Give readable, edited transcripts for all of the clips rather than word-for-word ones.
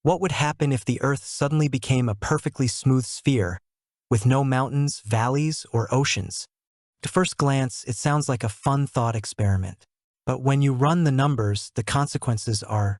What would happen if the Earth suddenly became a perfectly smooth sphere, with no mountains, valleys, or oceans? At first glance, it sounds like a fun thought experiment. But when you run the numbers, the consequences are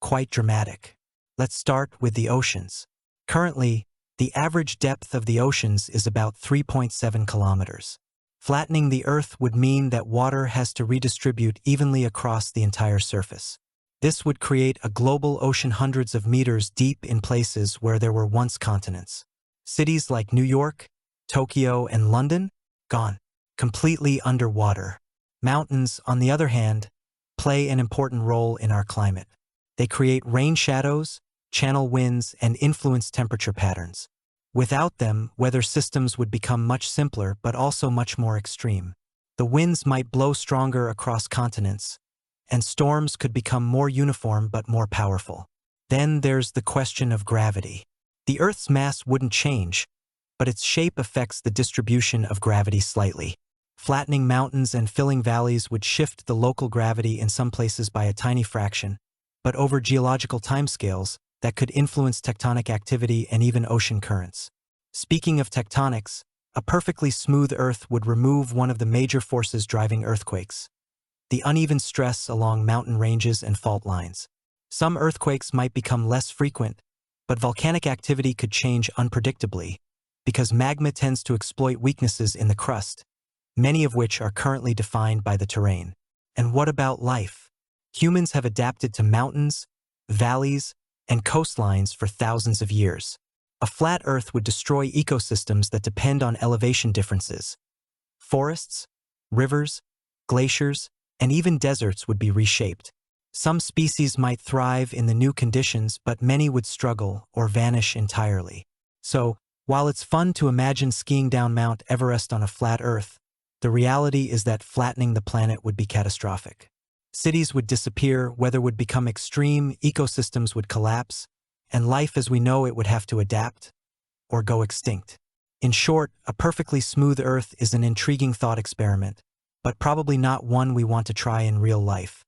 quite dramatic. Let's start with the oceans. Currently, the average depth of the oceans is about 3.7 kilometers. Flattening the Earth would mean that water has to redistribute evenly across the entire surface. This would create a global ocean hundreds of meters deep in places where there were once continents. Cities like New York, Tokyo, and London, gone, completely underwater. Mountains, on the other hand, play an important role in our climate. They create rain shadows, channel winds, and influence temperature patterns. Without them, weather systems would become much simpler but also much more extreme. The winds might blow stronger across continents, and storms could become more uniform but more powerful. Then there's the question of gravity. The Earth's mass wouldn't change, but its shape affects the distribution of gravity slightly. Flattening mountains and filling valleys would shift the local gravity in some places by a tiny fraction, but over geological timescales, that could influence tectonic activity and even ocean currents. Speaking of tectonics, a perfectly smooth Earth would remove one of the major forces driving earthquakes: the uneven stress along mountain ranges and fault lines. Some earthquakes might become less frequent, but volcanic activity could change unpredictably because magma tends to exploit weaknesses in the crust, many of which are currently defined by the terrain. And what about life? Humans have adapted to mountains, valleys, and coastlines for thousands of years. A flat Earth would destroy ecosystems that depend on elevation differences. Forests, rivers, glaciers, and even deserts would be reshaped. Some species might thrive in the new conditions, but many would struggle or vanish entirely. So, while it's fun to imagine skiing down Mount Everest on a flat Earth, the reality is that flattening the planet would be catastrophic. Cities would disappear, weather would become extreme, ecosystems would collapse, and life as we know it would have to adapt or go extinct. In short, a perfectly smooth Earth is an intriguing thought experiment, but probably not one we want to try in real life.